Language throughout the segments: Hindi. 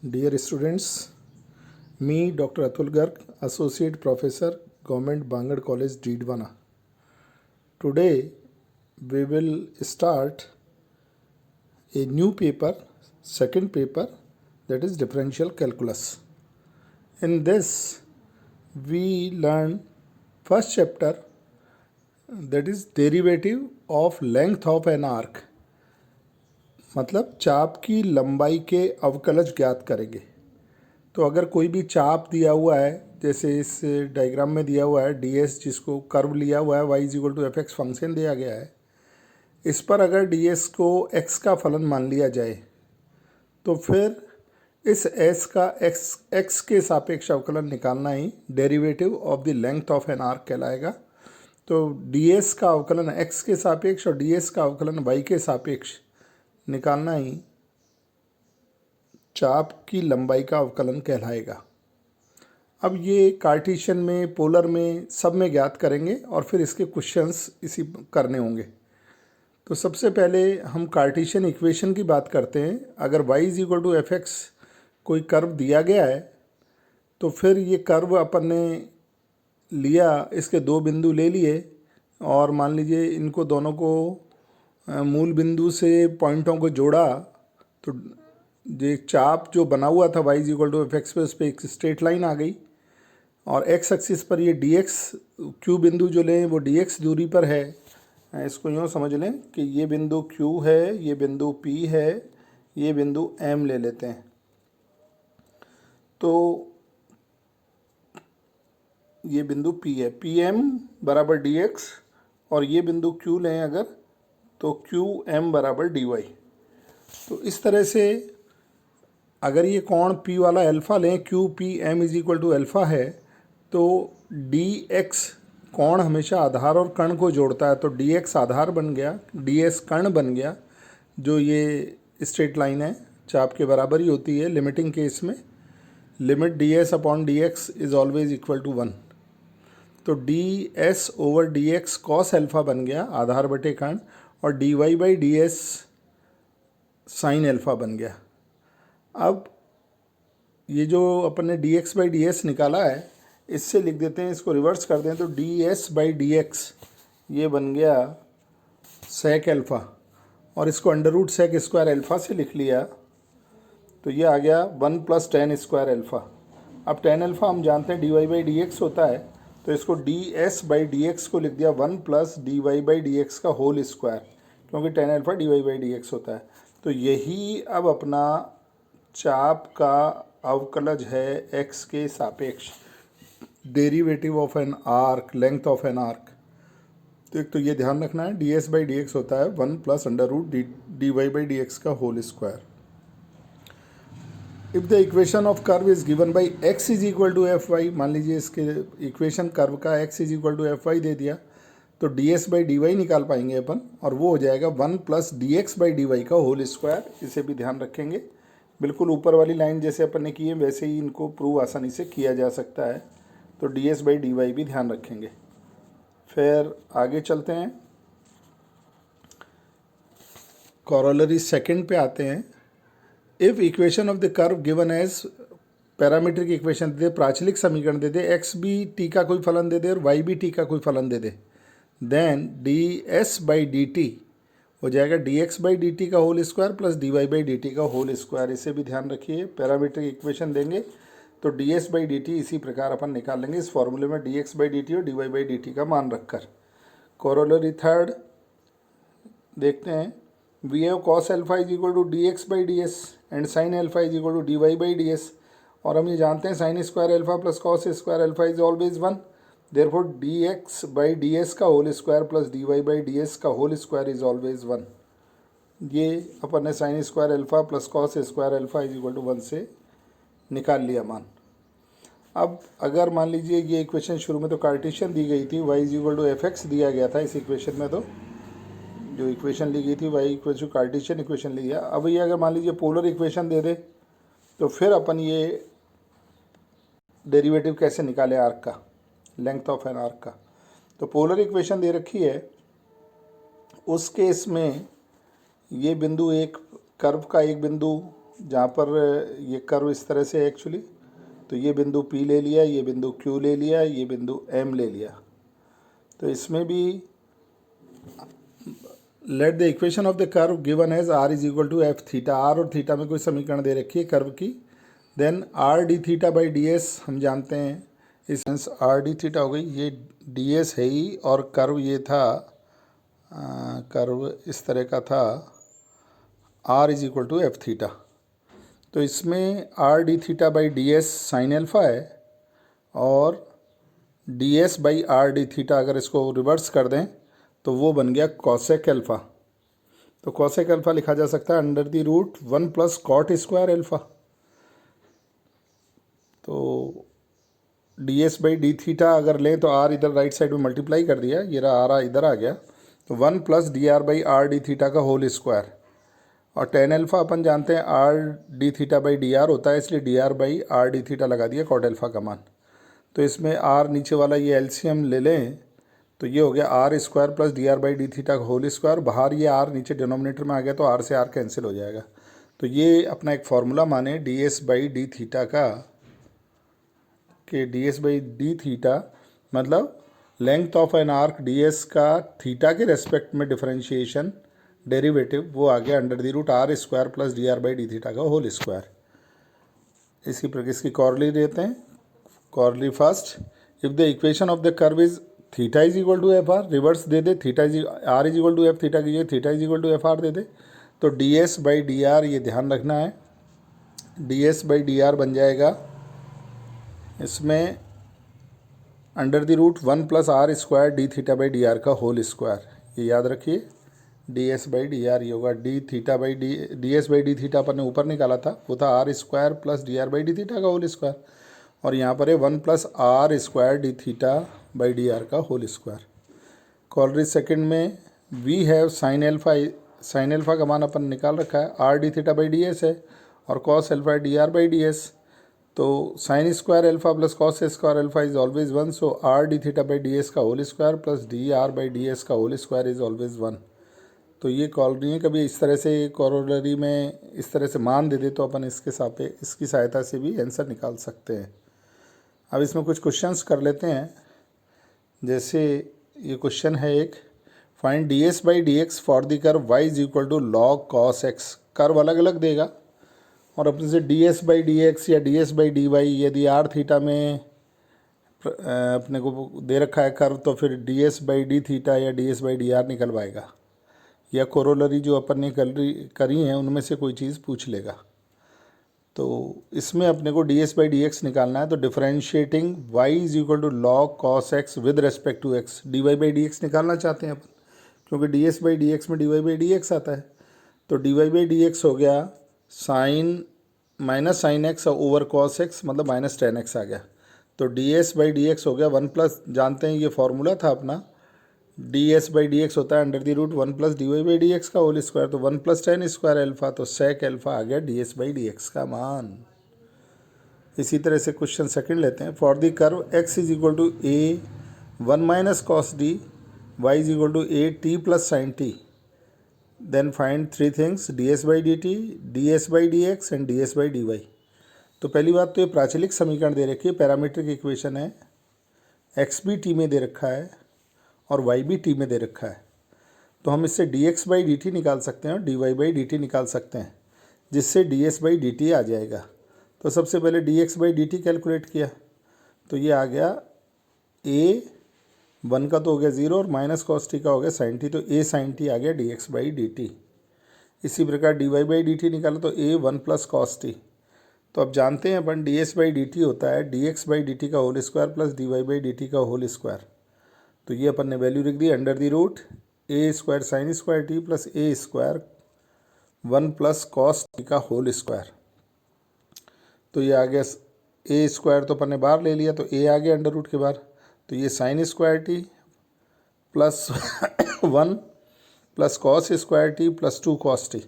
Dear students, me Dr. Atul Garg, Associate Professor, Government Bangad College, Deedwana. Today we will start a new paper, second paper, that is differential calculus. In this we learn first chapter, that is derivative of length of an arc. मतलब चाप की लंबाई के अवकलज ज्ञात करेंगे। तो अगर कोई भी चाप दिया हुआ है, जैसे इस डायग्राम में दिया हुआ है ds, जिसको कर्व लिया हुआ है y equal to f x function दिया गया है, इस पर अगर ds को x का फलन मान लिया जाए तो फिर इस s का x के सापेक्ष अवकलन निकालना ही derivative of the length of an arc कहलाएगा। तो ds का अवकलन x के सापेक्ष और ds का अवकलन y के सापेक्ष निकालना ही चाप की लंबाई का अवकलन कहलाएगा। अब ये कार्टेशियन में, पोलर में, सब में ज्ञात करेंगे और फिर इसके क्वेश्चंस इसी करने होंगे। तो सबसे पहले हम कार्टेशियन इक्वेशन की बात करते हैं। अगर y is equal to f x कोई कर्व दिया गया है तो फिर ये कर्व अपन ने लिया, इसके दो बिंदु ले लिए और मान लीजिए इनको दोनों को मूल बिंदु से पॉइंटों को जोड़ा, तो जो चाप जो बना हुआ था y equal to f x पे, उस पर एक स्ट्रेट लाइन आ गई और x एक्सिस पर ये dx, q बिंदु जो लें वो dx दूरी पर है। इसको यूँ समझ लें कि ये बिंदु q है, ये बिंदु p है, ये बिंदु m ले लेते हैं। तो ये बिंदु p है, pm बराबर dx, और ये बिंदु q लें अगर तो qm बराबर dy। तो इस तरह से अगर ये कोण p वाला अल्फ़ा लें, Q P M is equal alpha है, तो dx कोण हमेशा आधार और कर्ण को जोड़ता है। तो dx आधार बन गया, ds कर्ण बन गया, जो ये स्ट्रेट लाइन है चाप के बराबर ही होती है लिमिटिंग केस में। Limit ds upon dx is always equal to 1। तो ds over dx cos alpha बन गया आधार बटे कर्ण, और dy by ds sine alpha बन गया। अब ये जो अपन ने dx बाई ds निकाला है, इससे लिख देते हैं, इसको रिवर्स कर दें तो ds बाई dx ये बन गया सेक अल्फ़ा, और इसको under root sec square alpha से लिख लिया तो ये आ गया 1 प्लस टेन स्क्वायर अल्फ़ा। अब टेन अल्फ़ा हम जानते हैं dy बाई dx होता है, तो इसको ds बाई dx को लिख दिया 1 प्लस dy बाई dx का होल स्क्वायर, क्योंकि tan alpha dy by dx होता है। तो यही अब अपना चाप का अवकलज है x के सापेक्ष, derivative of an arc, length of an arc. तो एक तो ये ध्यान रखना है, ds बाई dx होता है 1 plus under root dy by dx का whole square. If the equation of curve is given by x is equal to f y, मान लीजिए इसके इक्वेशन कर्व का x is equal to f y दे दिया, तो ds बाई dy निकाल पाएंगे अपन, और वो हो जाएगा 1 प्लस dx बाई dy का होल स्क्वायर। इसे भी ध्यान रखेंगे, बिल्कुल ऊपर वाली लाइन जैसे अपन ने की है वैसे ही इनको प्रूव आसानी से किया जा सकता है। तो ds बाई dy भी ध्यान रखेंगे। फिर आगे चलते हैं, कॉरोलरी सेकंड पे आते हैं। If equation of the curve given as parametric equation दे दे, प्राचलिक समीकरण दे दे, x भी t का कोई फलन दे दे और y भी t का कोई फलन दे दे, देन ds बाई dt हो जाएगा dx बाई dt का whole square plus dy by dt का होल स्क्वायर। इसे भी ध्यान रखिए, पैरामीट्रिक इक्वेशन देंगे तो ds बाई dt इसी प्रकार अपन निकाल लेंगे इस फॉर्मूले में dx बाई dt और dy बाई dt का मान रखकर। कोरोलरी थर्ड देखते हैं, we have cos alpha is equal to dx by ds and sine alpha is equal to dy by ds, और हम ये जानते हैं sine square alpha plus cos square alpha is always 1, therefore dx by ds का whole square plus dy by ds का होल स्क्वायर इज ऑलवेज 1। ये अपन ने sine square alpha plus cos square alpha is equal to 1 से निकाल लिया मान। अब अगर मान लीजिए ये इक्वेशन शुरू में तो कार्टेशियन दी गई थी, y is equal to f x दिया गया था इस इक्वेशन में, तो जो इक्वेशन ली गई थी y equal to Cartesian equation ली है। अब ये अगर मान लीजिए पोलर इक्वेशन दे दे तो फिर अपन ये डेरिवेटिव कैसे निकाले आर्क का, लेंथ ऑफ एन आर्क का। तो पोलर इक्वेशन दे रखी है, उस केस में ये बिंदु एक कर्व का एक बिंदु जहाँ पर ये कर्व इस तरह से एक्चुअली, तो ये बिंदु P ले लिया, ये बिंदु Q ले लिया, ये बिंदु M ले लिया। तो इसमें भी let the equation of the curve given as r is equal to f theta, r और थीटा में कोई समीकरण दे रखी है कर्व की, then r d theta by d s हम जानते हैं, इस सेंस r d थीटा हो गई, ये डी एस है ही, और कर्व ये था, कर्व इस तरह का था, r is equal to f theta. तो इसमें r d theta by d s sine alpha है, और d s by r d theta अगर इसको रिवर्स कर दें तो वो बन गया कॉसेक एल्फ़ा। तो कॉसेक एल्फ़ा लिखा जा सकता है under the root 1 plus cot square alpha. तो d s by d theta अगर लें तो आर इधर राइट साइड में मल्टीप्लाई कर दिया, ये रहा आर इधर आ गया, तो 1 plus d r by r d theta का होल स्क्वायर, और टेन एल्फ़ा अपन जानते हैं are d theta by d are होता है, इसलिए D r by r d theta लगा दिया कॉट एल्फ़ा का मान। तो इसमें आर नीचे वाला ये एलसीएम ले लें तो ये हो गया r square plus d r by d theta का होल स्क्वायर, बाहर ये आर नीचे डिनोमिनेटर में आ गया तो आर से आर कैंसिल हो जाएगा। तो ये अपना एक फार्मूला माने d s by d theta का, कि d s by d theta मतलब length of an arc d s का थीटा के रेस्पेक्ट में डिफरेंशिएशन डेरिवेटिव, वो आ गया under the root r square plus d r by d theta का होल स्क्वायर। इसकी कॉरली देते हैं, corollary first, if the equation of the curve is theta is equal to f r, reverse दे दे, theta is r is equal to f theta कीजिए, theta is equal to f r दे दे, तो d s by d r ये ध्यान रखना है, d s by d r बन जाएगा इसमें under the root 1 plus r square d theta by d r का होल स्क्वायर, ये याद रखिए, d s by d r ये होगा d theta by d s by d theta अपन ने ऊपर निकाला था, वो था r square plus d r by d theta का होल स्क्वायर, और यहाँ पर है 1 plus r square d theta by d r का होल स्क्वायर। कॉलरी सेकंड में we have sine alpha, sine alpha का मान अपन निकाल रखा है, r d theta by d s है, और cos alpha d r by d s, तो sine square alpha plus cos square alpha is always 1, so r d theta by d s का whole square plus d r by d s का होल स्क्वायर इज ऑलवेज 1। तो ये कॉलरी है, कभी इस तरह से कॉरोलरी में इस तरह से मान दे दे तो अपन इसकी सहायता से भी आंसर निकाल सकते हैं। अब इसमें कुछ क्वेश्चंस कर लेते हैं, जैसे ये क्वेश्चन है एक, find d s by d x for the curve y is equal to log cos x. Curve अलग अलग देगा और अपने से d s by d x या d s by d y, यदि आर थीटा में अपने को दे रखा है कर्व तो फिर d s by d theta या d s by d r निकल पाएगा, या कोरोलरी जो अपन ने करी हैं उनमें से कोई चीज़ पूछ लेगा। तो इसमें अपने को d s by d x निकालना है, तो differentiating y is equal to log cos x with respect to x, d y by d x निकालना चाहते हैं अपन, क्योंकि d s by d x में d y by d x आता है। तो d y by d x हो गया sine minus sine x over cos x, मतलब माइनस टेन एक्स आ गया। तो d s by d x हो गया 1 प्लस, जानते हैं ये फॉर्मूला था अपना, d s by d x होता है under the root 1 plus d y by d x का होल स्क्वायर, तो 1 प्लस टेन स्क्वायर एल्फा, तो सेक एल्फा आ गया d s by d x का मान। इसी तरह से क्वेश्चन सेकंड लेते हैं, for the curve x is equal to a 1 minus cos d, y is equal to a t plus sine t, then find three things d s by d t, d s by d x and d s by d y. तो पहली बात तो ये प्राचलिक समीकरण दे रखी है, पैरामीट्रिक इक्वेशन है, एक्स भी टी में दे रखा है और वाई भी टी में दे रखा है, तो हम इससे d x by d t निकाल सकते हैं और d y by d t निकाल सकते हैं, जिससे d s by d t आ जाएगा। तो सबसे पहले d x by d t calculate किया, तो ये आ गया ए 1 का तो हो गया 0 और माइनस कॉस टी का हो गया साइन टी, तो ए साइन टी आ गया d x by d t. इसी प्रकार d y by d t निकाला तो ए 1 प्लस कॉस टी। तो अब जानते हैं अपन d s by d t होता है d x by d t का whole square plus d y by d t का होल स्क्वायर। तो ये अपन ने वैल्यू लिख दी under the root a square sine square t plus a square 1 plus cos t का होल स्क्वायर। तो ये आ गया ए स्क्वायर, तो अपन ने बाहर ले लिया तो ए आ गया अंडर रूट के बाहर, तो ये sine square t plus 1 plus cos square t plus 2 cos t.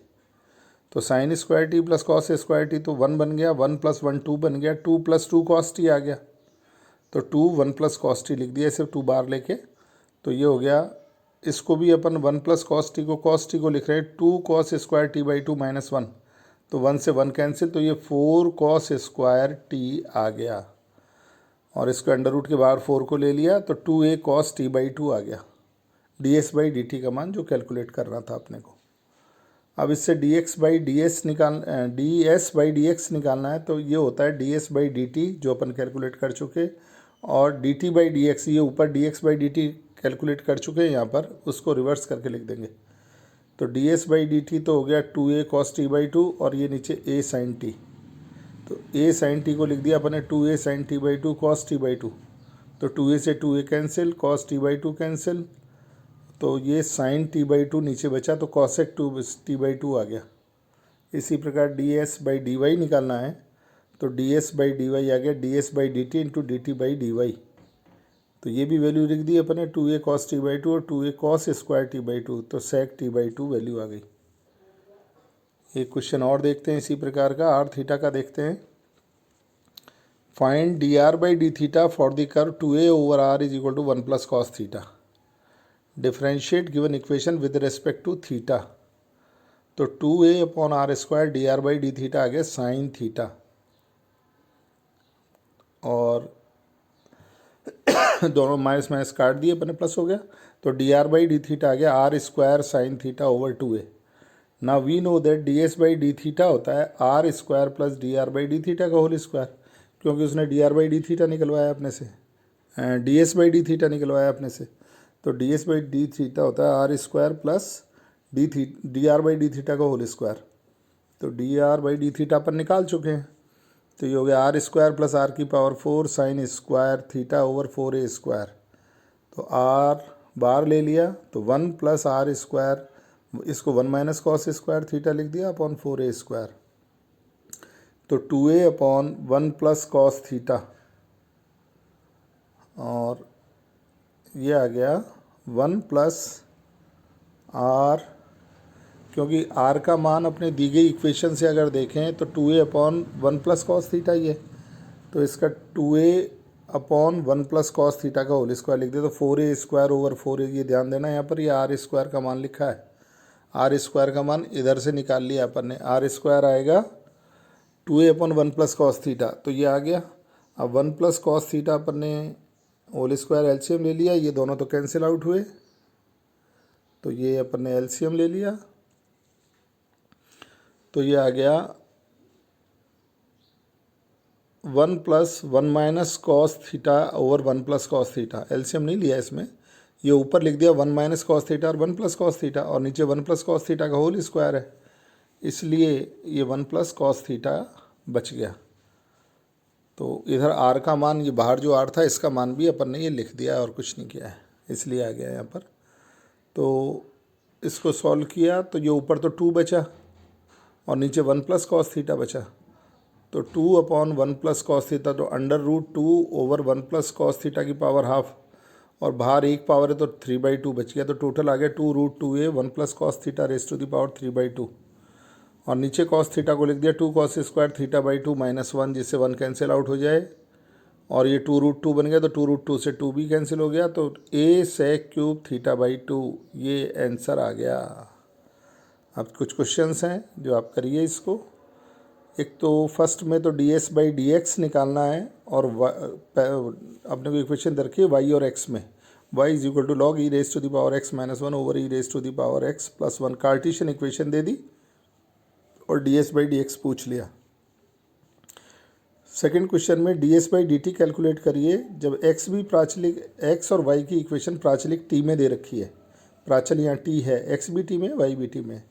तो sine square t plus cos square t तो 1 बन गया, 1 प्लस 1 2 बन गया, 2 प्लस 2 कॉस टी आ गया, तो 2 1 प्लस कॉस टी लिख दिया सिर्फ 2 बार लेके। तो ये हो गया, इसको भी अपन 1 प्लस कॉस टी को लिख रहे हैं 2 cos square T by 2 minus 1, तो 1 से 1 कैंसिल, तो ये 4 cos स्क्वायर टी आ गया, और इसको अंडर रूट के बाहर 4 को ले लिया तो 2a cos t/2 आ गया। ds/dt का मान जो कैलकुलेट करना था अपने को। अब इससे ds/dx निकालना है, तो ये होता है ds/dt जो अपन कैलकुलेट कर चुके, और dt/dx ये ऊपर dx/dt कैलकुलेट कर चुके हैं यहाँ पर, उसको रिवर्स करके लिख देंगे। तो ds/dt तो हो गया 2a cos t/2, और ये नीचे a sin t, तो a sin t को लिख दिया अपने 2a sin t/2 cos t/2, तो 2a से 2a cancel, cos t/2 cancel, तो ये sin t/2 नीचे बचा, तो cosec t/2 आ गया। इसी प्रकार ds/dy निकालना है, तो ds/dy आ गया ds/dt इंटू dt/dy, तो ये भी वैल्यू लिख दी अपने 2a cos t/2 और 2a cos स्क्वायर t/2, तो sec t/2 वैल्यू आ गई। एक क्वेश्चन और देखते हैं इसी प्रकार का, r थीटा का देखते हैं। Find dr/d theta for the curve 2a over r is equal to 1 plus cos theta. Differentiate given equation with respect to theta, तो 2a upon r square dr/d theta आ गया साइन थीटा, और दोनों माइनस माइनस काट दिए अपने प्लस हो गया, तो dr/d थीटा आ गया r square sine theta over 2a। ना we know that ds/d theta होता है r square plus dr/d theta का होल स्क्वायर, क्योंकि उसने dr/d थीटा निकलवाया अपने से, ds/d थीटा निकलवाया अपने से, तो ds/d थीटा होता है r square plus dr/d theta का होल स्क्वायर, तो dr/d थीटा पर निकाल चुके हैं, तो ये हो गया आर स्क्वायर प्लस आर की power 4 sine square theta over 4a square, तो आर बार ले लिया तो 1 प्लस आर स्क्वायर, इसको 1 माइनस कॉस स्क्वायर थीटा लिख दिया अपॉन 4a स्क्वायर, तो 2a upon 1 plus cos theta, और ये आ गया 1 प्लस आर, क्योंकि r का मान अपने दी गई इक्वेशन से अगर देखें तो 2a upon 1 plus cos theta ही है, तो इसका 2a upon 1 plus cos theta का होल स्क्वायर लिख दे, तो 4a स्क्वायर ओवर 4a, ये ध्यान देना यहाँ पर ये आर स्क्वायर का मान लिखा है, आर स्क्वायर का मान इधर से निकाल लिया अपन ने, आर स्क्वायर आएगा 2a upon 1 plus cos theta, तो ये आ गया। अब 1 प्लस कॉस थीटा अपन ने होल स्क्वायर एलसीएम ले लिया, ये दोनों तो कैंसिल आउट हुए, तो ये अपन ने एलसीएम ले लिया, तो ये आ गया 1 plus 1 minus cos theta over 1 plus cos theta, LCM नहीं लिया इसमें, ये ऊपर लिख दिया 1 माइनस कॉस थीटा और 1 प्लस कॉस थीटा, और नीचे 1 प्लस कॉस थीटा का होल स्क्वायर है, इसलिए ये 1 प्लस कॉस थीटा बच गया। तो इधर आर का मान, ये बाहर जो आर था इसका मान भी अपन ने ये लिख दिया और कुछ नहीं किया है, इसलिए आ गया यहाँ पर। तो इसको सॉल्व किया तो ये ऊपर तो 2 बचा और नीचे 1 प्लस कॉस थीटा बचा, तो 2 अपॉन 1 प्लस कॉस थीटा, तो under root 2 over 1 plus cos theta की पावर हाफ, और बाहर एक पावर है तो 3/2 बच गया, तो टोटल आ गया 2 root 2a 1 plus cos theta raise to the power 3/2, और नीचे कॉस थीटा को लिख दिया 2 कॉस स्क्वायर थीटा/2 माइनस 1, जिससे 1 कैंसिल आउट हो जाए, और ये 2 रूट 2 बन गया, तो 2 रूट 2 से 2 भी कैंसिल हो गया, तो a सेक क्यूब थीटा/2 ये आंसर आ गया। अब कुछ क्वेश्चंस हैं जो आप करिए इसको। एक तो फर्स्ट में तो ds/dx निकालना है, और अपने को इक्वेशन रखिए y और x में, y is equal to log e raise to the power x minus 1 over e raise to the power x plus 1, Cartesian equation दे दी और ds/dx पूछ लिया। सेकंड क्वेश्चन में ds/dt कैलकुलेट करिए जब x भी प्राचलिक, x और y की इक्वेशन प्राचलिक t में दे रखी है, प्राचल यहाँ t है, x भी t में y भी t में,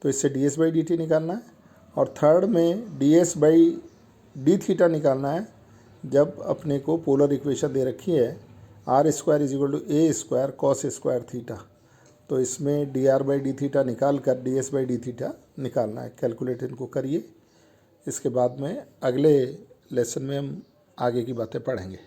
तो इससे ds/dt निकालना है। और थर्ड में ds/d थीटा निकालना है जब अपने को पोलर इक्वेशन दे रखी है r square is equal to a square cos square theta, तो इसमें dr/d थीटा निकाल कर ds/d थीटा निकालना है। कैलकुलेट इनको करिए, इसके बाद में अगले लेसन में हम आगे की बातें पढ़ेंगे।